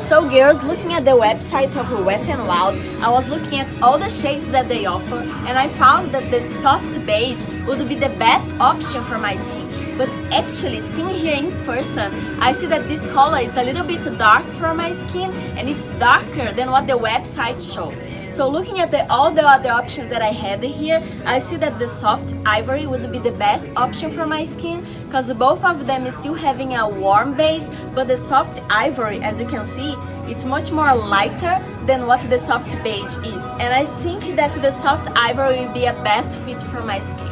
So girls, looking at the website of Wet n Wild, I was looking at all the shades that they offer, and I found that the soft beige would be the best option for my skin. But actually, seeing here in person, I see that this color is a little bit dark for my skin, and it's darker than what the website shows. So looking at all the other options that I had here, I see that the soft ivory would be the best option for my skin, because both of them is still having a warm base, but the soft ivory, as you can see, it's much more lighter than what the soft beige is. And I think that the soft ivory will be a best fit for my skin.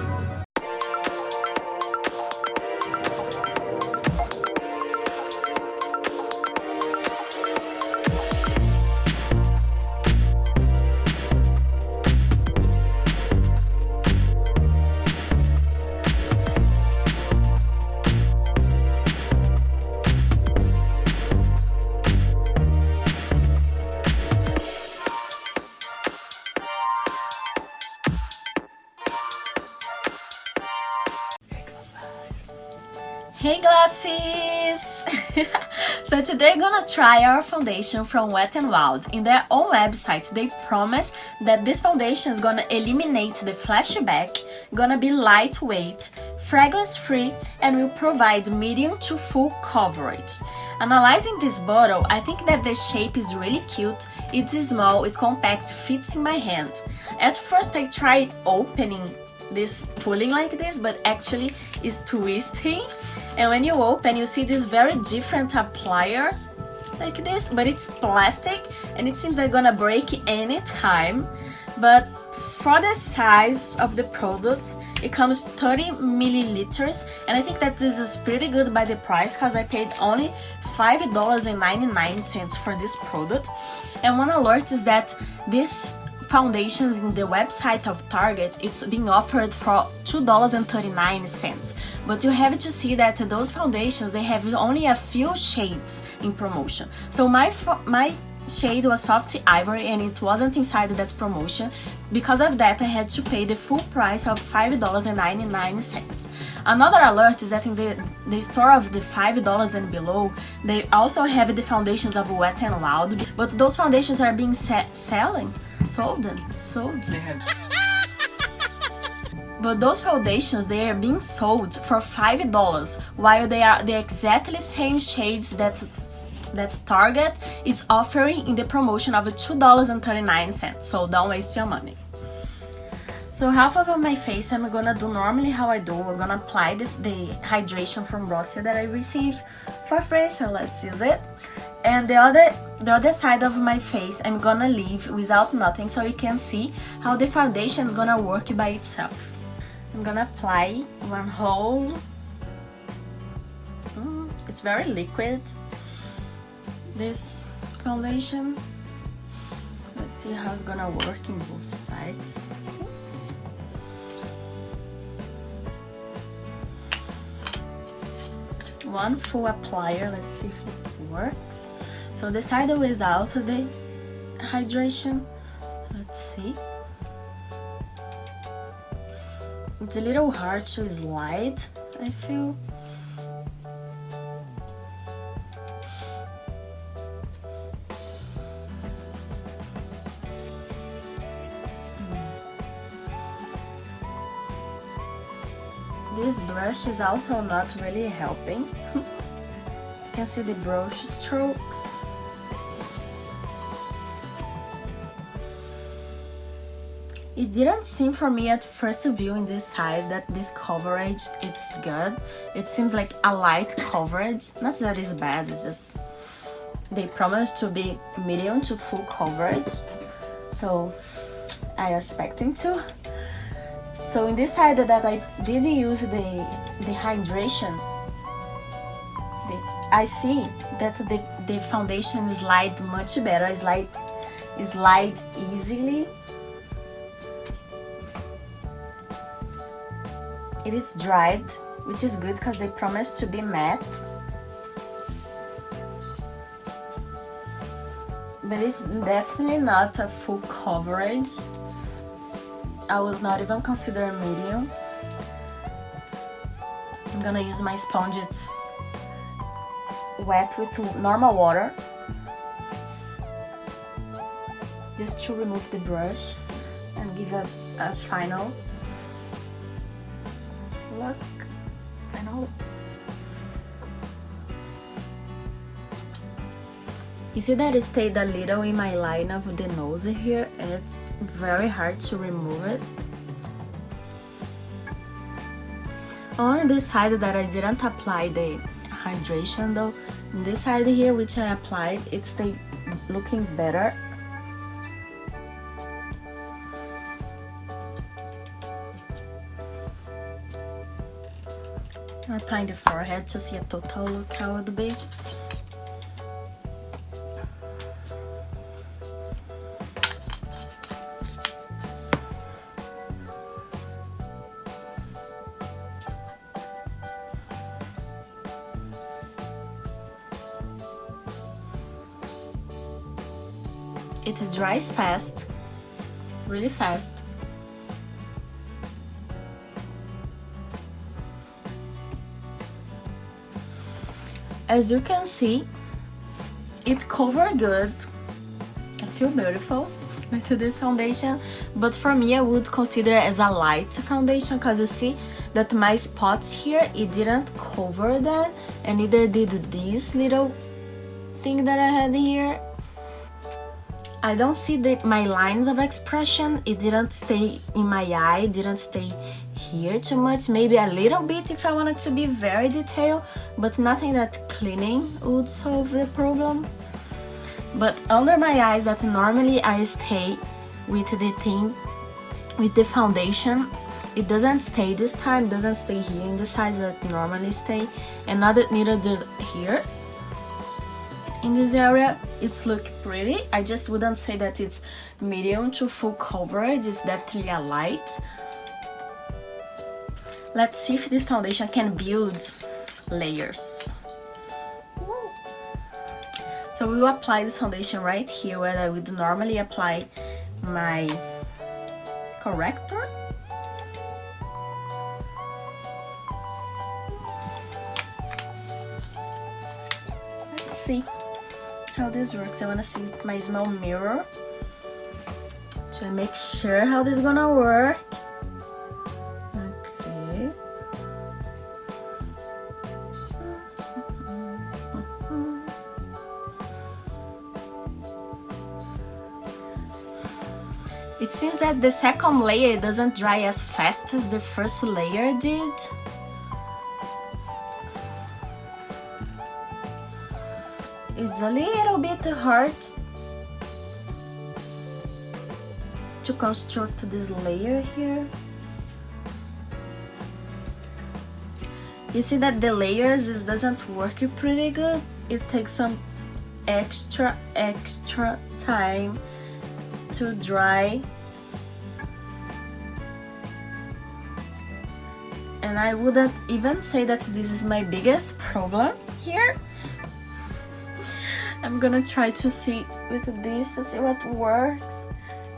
Hey Glossies! So today we're gonna try our foundation from Wet n Wild. In their own website, they promise that this foundation is gonna eliminate the flashback, gonna be lightweight, fragrance-free, and will provide medium to full coverage. Analyzing this bottle, I think that the shape is really cute. It's small, it's compact, fits in my hand. At first I tried opening this, pulling like this, but actually is twisting, and when you open you see this very different applier like this, but it's plastic and it seems like gonna break any time. But for the size of the product, it comes 30 milliliters, and I think that this is pretty good by the price, because I paid only $5.99 for this product. And one alert is that this foundations in the website of Target, it's being offered for $2.39, but you have to see that those foundations, they have only a few shades in promotion. So my shade was soft ivory and it wasn't inside that promotion. Because of that, I had to pay the full price of $5.99. Another alert is that in the store of the $5 and below, they also have the foundations of Wet n Wild, but those foundations are being sold. But those foundations, they are being sold for $5, while they are the exactly same shades that Target is offering in the promotion of $2.39. So don't waste your money. So half of my face I'm gonna do normally how I do. We're gonna apply the hydration from Glossy that I received for free, so let's use it. And the other side of my face I'm gonna leave without nothing, so you can see how the foundation is gonna work by itself. I'm gonna apply one whole. It's very liquid, this foundation. Let's see how it's gonna work in both sides. One full applier, let's see if it works. So the side without the hydration, let's see. It's a little hard to slide, I feel. This brush is also not really helping. You can see the brush strokes. It didn't seem for me at first view in this side that this coverage it's good. It seems like a light coverage. Not that it's bad, it's just they promise to be medium to full coverage. So I expecting to. So in this side that I did use the hydration, I see that the foundation slide much better, slide easily. It is dried, which is good because they promise to be matte. But it's definitely not a full coverage. I would not even consider medium. I'm gonna use my sponge, it's wet with normal water. just to remove the brush and give a final look. You see that it stayed a little in my line of the nose here, and it's very hard to remove it. On this side that I didn't apply the hydration though, in this side here which I applied, it stayed looking better. I'm applying the forehead to see a total look how it would be. It dries fast, really fast. As you can see, it covered good. I feel beautiful with this foundation, but for me I would consider it as a light foundation because you see that my spots here, it didn't cover that, and neither did this little thing that I had here. I don't see my lines of expression. It didn't stay in my eye, it didn't stay here too much. Maybe a little bit if I wanted to be very detailed, but nothing that cleaning would solve the problem. But under my eyes that normally I stay with the thing, with the foundation, it doesn't stay this time, it doesn't stay here in the sides that normally stay, and neither did here. In this area, it's look pretty. I just wouldn't say that it's medium to full coverage. It's definitely a light. Let's see if this foundation can build layers. So we will apply this foundation right here where I would normally apply my corrector. Let's see how this works. I want to see my small mirror to make sure how this is gonna work. Okay. It seems that the second layer doesn't dry as fast as the first layer did. It's a little bit hard to construct this layer here. You see that the layers doesn't work pretty good. It takes some extra time to dry. And I wouldn't even say that this is my biggest problem here. I'm gonna try to see with this to see what works.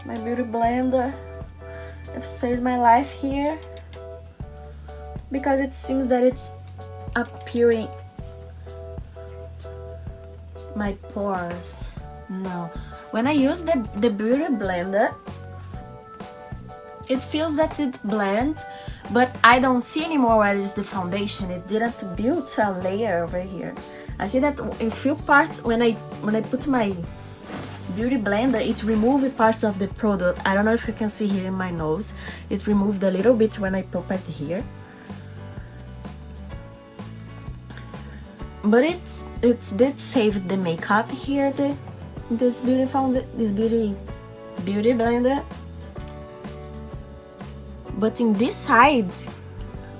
My beauty blender, if it saves my life here, because it seems that it's appearing my pores. No, when I use the beauty blender, it feels that it blends, but I don't see anymore where is the foundation. It didn't build a layer over here. I see that in few parts when I put my beauty blender, it removed parts of the product. I don't know if you can see here in my nose. It removed a little bit when I pop it here. But it did save the makeup here, this beauty blender. But in this side,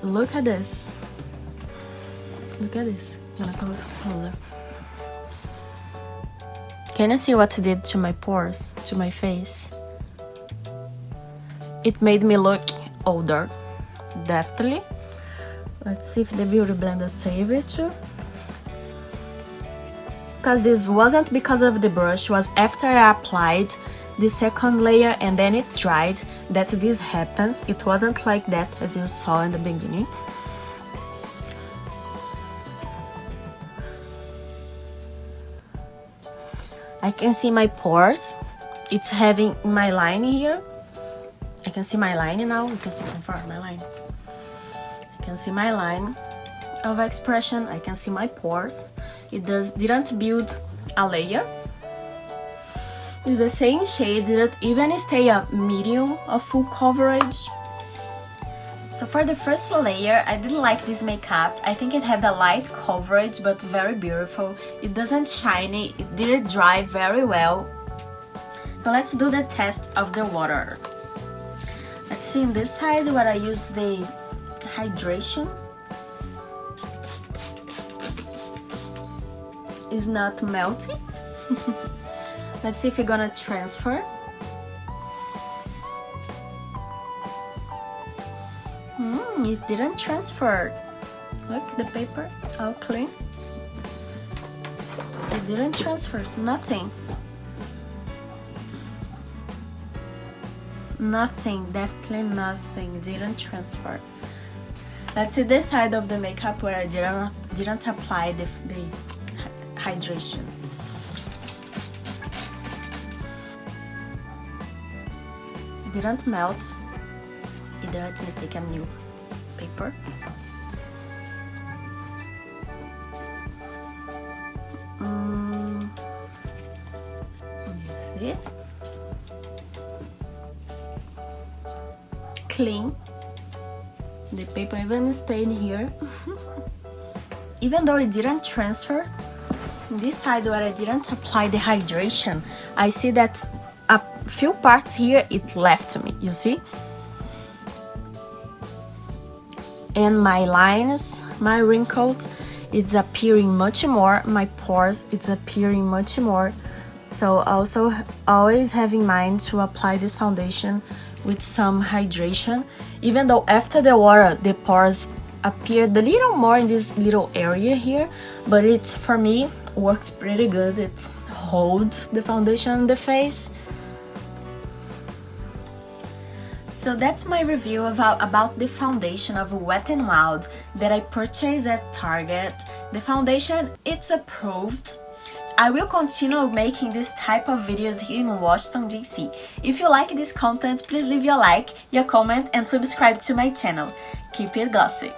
look at this. Look at this. I'm gonna close closer. Can you see what it did to my pores, to my face? It made me look older, definitely. Let's see if the beauty blender saved it too. Because this wasn't because of the brush, was after I applied the second layer and then it dried that this happens. It wasn't like that as you saw in the beginning. I can see my pores. it's having my line here. I can see my line now. You can see from far my line. I can see my line of expression. I can see my pores. It didn't build a layer. It's the same shade, didn't even stay a medium of full coverage. So for the first layer, I didn't like this makeup. I think it had a light coverage, but very beautiful. It doesn't shiny, it didn't dry very well. So let's do the test of the water. Let's see in this side where I used the hydration. It's not melty. Let's see if it's gonna transfer. It didn't transfer. Look, the paper, all clean. It didn't transfer, nothing. Nothing, definitely nothing, didn't transfer. Let's see this side of the makeup where I didn't apply the hydration. It didn't melt. Either let me take a new paper. See? Clean. The paper even stayed here. Even though it didn't transfer, this side where I didn't apply the hydration, I see that a few parts here it left me, you see? And my lines, my wrinkles, it's appearing much more. My pores, it's appearing much more. So also always have in mind to apply this foundation with some hydration. Even though after the water, the pores appeared a little more in this little area here, but it's, for me, works pretty good. It holds the foundation on the face. So that's my review about the foundation of Wet n Wild that I purchased at Target. The foundation, it's approved. I will continue making this type of videos here in Washington, D.C. If you like this content, please leave your like, your comment and subscribe to my channel. Keep it glossy!